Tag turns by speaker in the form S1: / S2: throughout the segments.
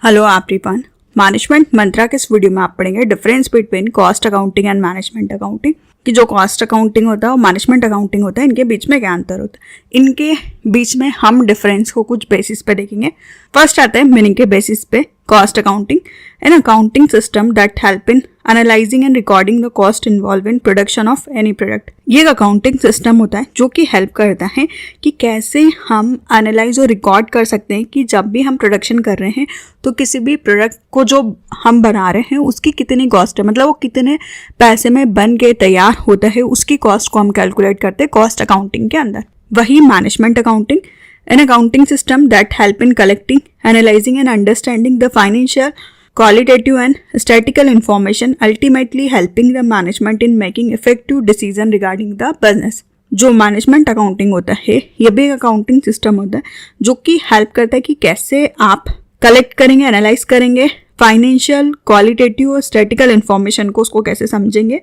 S1: Hello everyone, management मंत्रा के इस video में आप पढ़ेंगे difference between cost accounting and management accounting कि जो कॉस्ट अकाउंटिंग होता है और मैनेजमेंट अकाउंटिंग होता है, इनके बीच में क्या अंतर होता है। इनके बीच में हम डिफरेंस को कुछ बेसिस पे देखेंगे। फर्स्ट आता है मीनिंग के बेसिस पे। Cost accounting an accounting system that help in analysing and recording the cost involve in production of any product. ये एक अकाउंटिंग सिस्टम होता है जो कि हेल्प करता है कि कैसे हम एनालाइज और रिकॉर्ड कर सकते हैं कि जब भी हम प्रोडक्शन कर रहे हैं तो किसी भी प्रोडक्ट को जो हम बना रहे हैं उसकी कितनी कॉस्ट है, मतलब वो कितने पैसे में बन के तैयार होता है, उसकी कॉस्ट को हम कैलकुलेट करते हैं कॉस्ट अकाउंटिंग के अंदर। वही management accounting an accounting system that help in collecting, analyzing and understanding the financial, qualitative and statistical information, ultimately helping the management in making effective decision regarding the business। जो management accounting होता है ये भी एक accounting system होता है जो कि हेल्प करता है कि कैसे आप कलेक्ट करेंगे, एनालाइज करेंगे फाइनेंशियल, क्वालिटेटिव और स्टैटिकल इन्फॉर्मेशन को, उसको कैसे समझेंगे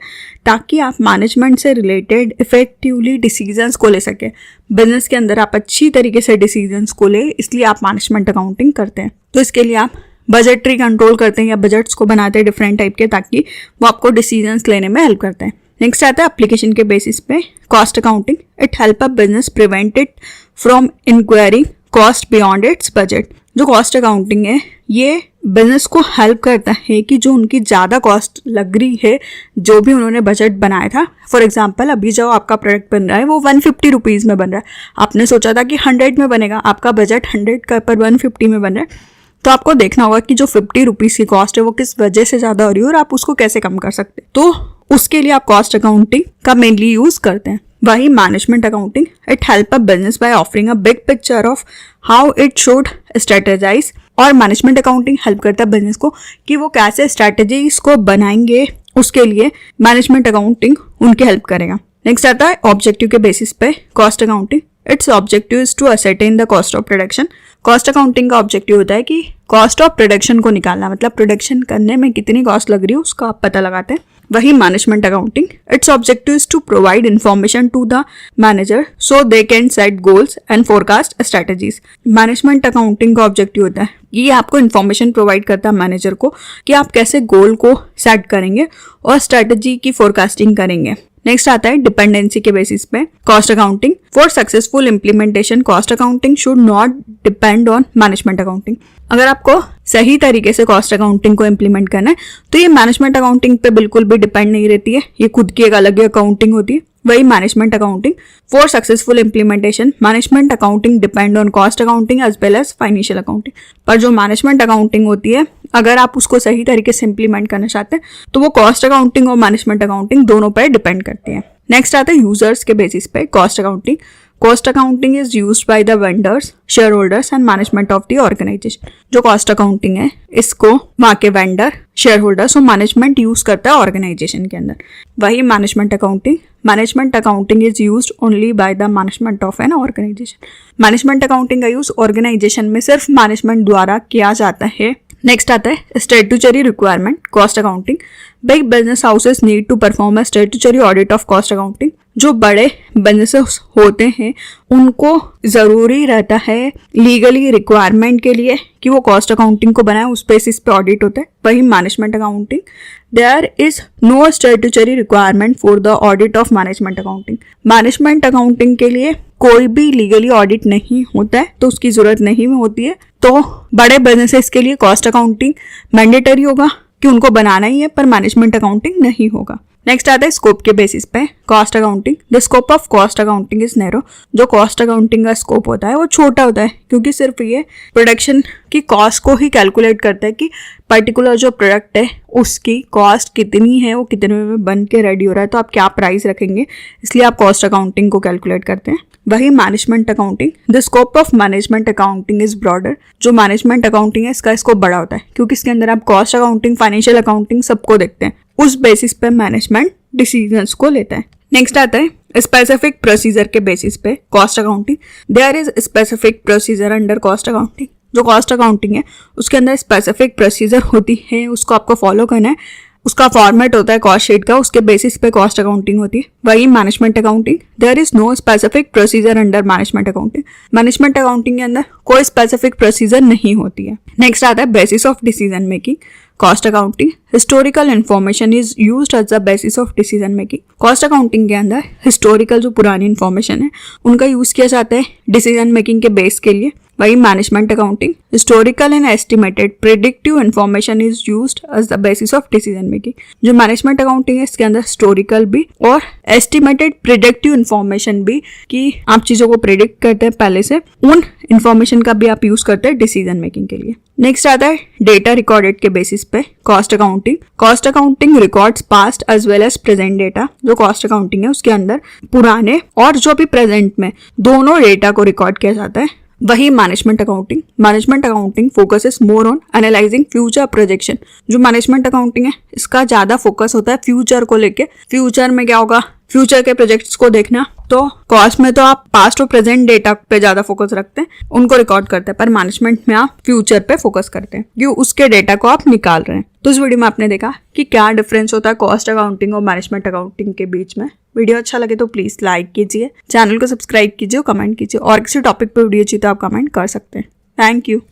S1: ताकि आप मैनेजमेंट से रिलेटेड इफेक्टिवली डिसीजंस को ले सके। बिजनेस के अंदर आप अच्छी तरीके से डिसीजंस को ले, इसलिए आप मैनेजमेंट अकाउंटिंग करते हैं। तो इसके लिए आप बजटरी कंट्रोल करते हैं या बजट्स को बनाते हैं डिफरेंट टाइप के, ताकि वो आपको डिसीजंस लेने में हेल्प करते हैं। नेक्स्ट आता है एप्लीकेशन के बेसिस पे cost accounting. It help a business prevent it from enquiring cost beyond it's budget. जो कॉस्ट अकाउंटिंग है ये बिजनेस को हेल्प करता है कि जो उनकी ज़्यादा कॉस्ट लग रही है, जो भी उन्होंने बजट बनाया था, फॉर एग्जांपल अभी जो आपका प्रोडक्ट बन रहा है वो 150 रुपीज़ में बन रहा है, आपने सोचा था कि 100 में बनेगा, आपका बजट 100 का पर 150 में बन रहा है, तो आपको देखना होगा कि जो 50 रुपीज़ की कॉस्ट है वो किस वजह से ज़्यादा हो रही है और आप उसको कैसे कम कर सकते हैं। तो उसके लिए आप कॉस्ट अकाउंटिंग का मेनली यूज़ करते हैं। वही management accounting, it help a business by offering a big picture of how it should strategise. और मैनेजमेंट अकाउंटिंग हेल्प करता है बिजनेस को कि वो कैसे स्ट्रेटेजीज को बनाएंगे, उसके लिए मैनेजमेंट अकाउंटिंग उनकी हेल्प करेगा। नेक्स्ट आता है ऑब्जेक्टिव के बेसिस पे cost accounting. Its objective is to ascertain the cost of production. Cost accounting का ऑब्जेक्टिव होता है कि कॉस्ट ऑफ प्रोडक्शन को निकालना, मतलब प्रोडक्शन करने में कितनी कॉस्ट लग रही है उसका आप पता लगाते हैं। वही management accounting, its objective is to provide information to the manager so they can set goals and forecast strategies. Management accounting का ऑब्जेक्टिव होता है ये आपको इन्फॉर्मेशन प्रोवाइड करता है मैनेजर को कि आप कैसे गोल को सेट करेंगे और स्ट्रेटजी की फोरकास्टिंग करेंगे। नेक्स्ट आता है डिपेंडेंसी के बेसिस पे cost accounting. For successful implementation cost accounting should not depend on management accounting. अगर आपको सही तरीके से कॉस्ट अकाउंटिंग को इम्प्लीमेंट करना है तो ये मैनेजमेंट अकाउंटिंग पे बिल्कुल भी डिपेंड नहीं रहती है, ये खुद की एक अलग ही अकाउंटिंग होती है। वही management accounting, for successful implementation management accounting depend on cost accounting as well as financial accounting. पर जो मैनेजमेंट अकाउंटिंग होती है अगर आप उसको सही तरीके से इम्प्लीमेंट करना चाहते हैं तो वो कॉस्ट अकाउंटिंग और मैनेजमेंट अकाउंटिंग दोनों पर डिपेंड करती है। नेक्स्ट आता है यूजर्स के बेसिस पे cost accounting. Cost accounting is used by the vendors, shareholders and management of the organization. जो कॉस्ट अकाउंटिंग है इसको वहाँ के वेंडर, शेयर होल्डर्स और मैनेजमेंट यूज करता है ऑर्गेनाइजेशन के अंदर। वही management accounting, management accounting is used only by the management of an organization. Management accounting का यूज ऑर्गेनाइजेशन में सिर्फ मैनेजमेंट द्वारा किया जाता है। नेक्स्ट आता है statutory requirement cost accounting. Big business houses need to perform a statutory audit of cost accounting. जो बड़े बिजनेसेस होते हैं उनको ज़रूरी रहता है लीगली रिक्वायरमेंट के लिए कि वो कॉस्ट अकाउंटिंग को बनाए, उस बेसिस पे ऑडिट होता है। वही management accounting, there is no statutory requirement for the audit of management accounting. Management accounting के लिए कोई भी लीगली ऑडिट नहीं होता है तो उसकी ज़रूरत नहीं होती है। तो बड़े बिजनेसेस के लिए कॉस्ट अकाउंटिंग मैंडेटरी होगा कि उनको बनाना ही है, पर मैनेजमेंट अकाउंटिंग नहीं होगा। नेक्स्ट आता है स्कोप के बेसिस पे cost accounting. The scope of cost accounting is narrow. जो कॉस्ट अकाउंटिंग का स्कोप होता है वो छोटा होता है क्योंकि सिर्फ ये प्रोडक्शन की कॉस्ट को ही कैलकुलेट करता है कि पर्टिकुलर जो प्रोडक्ट है उसकी कॉस्ट कितनी है, वो कितने में बन के रेडी हो रहा है, तो आप क्या प्राइस रखेंगे, इसलिए आप कॉस्ट अकाउंटिंग को कैलकुलेट करते हैं। वही management accounting, the scope of management accounting is broader. जो मैनेजमेंट अकाउंटिंग है इसका स्कोप बड़ा होता है क्योंकि इसके अंदर आप कॉस्ट अकाउंटिंग, फाइनेंशियल अकाउंटिंग सबको देखते हैं, उस बेसिस पे मैनेजमेंट डिसीजंस को लेता है। नेक्स्ट आता है स्पेसिफिक प्रोसीजर के बेसिस पे cost accounting. There is specific procedure under cost accounting. जो कॉस्ट अकाउंटिंग है उसके अंदर स्पेसिफिक प्रोसीजर होती है, उसको आपको फॉलो करना है उसका फॉर्मेट होता है कॉस्ट शीट का, उसके बेसिस पे कॉस्ट अकाउंटिंग होती है। वही management accounting, there is no specific procedure under management accounting. Management accounting के अंदर कोई स्पेसिफिक प्रोसीजर नहीं होती है। नेक्स्ट आता है basis of decision making, cost accounting. Historical information is used as the basis of decision making. Cost accounting के अंदर हिस्टोरिकल जो पुरानी इन्फॉर्मेशन है उनका यूज किया जाता है डिसीजन मेकिंग के बेस के लिए। वही management accounting, historical and estimated predictive information is used as the basis of decision making. जो मैनेजमेंट अकाउंटिंग है इसके अंदर हिस्टोरिकल भी और एस्टिमेटेड प्रिडिक्टिव इन्फॉर्मेशन भी, कि आप चीजों को प्रिडिक्ट करते हैं पहले से, उन इन्फॉर्मेशन का भी आप यूज करते हैं डिसीजन मेकिंग के लिए। नेक्स्ट आता है डेटा रिकॉर्डेड के बेसिस पे cost accounting. Cost accounting records past as well as present data. जो कॉस्ट अकाउंटिंग है उसके अंदर पुराने और जो भी प्रेजेंट में दोनों डेटा को रिकॉर्ड किया जाता है। वही management accounting focuses more on analysing future projection. जो मैनेजमेंट अकाउंटिंग है इसका ज्यादा फोकस होता है फ्यूचर को लेके, फ्यूचर में क्या होगा, फ्यूचर के प्रोजेक्ट्स को देखना। तो कॉस्ट में तो आप पास्ट और प्रेजेंट डेटा पे ज्यादा फोकस रखते हैं, उनको रिकॉर्ड करते हैं, पर मैनेजमेंट में आप फ्यूचर पे फोकस करते हैं क्योंकि उसके डेटा को आप निकाल रहे हैं। तो इस वीडियो में आपने देखा कि क्या डिफरेंस होता है कॉस्ट अकाउंटिंग और मैनेजमेंट अकाउंटिंग के बीच में। वीडियो अच्छा लगे तो प्लीज लाइक कीजिए, चैनल को सब्सक्राइब कीजिए और कमेंट कीजिए, और किसी टॉपिक पे वीडियो चाहिए तो आप कमेंट कर सकते हैं। Thank you.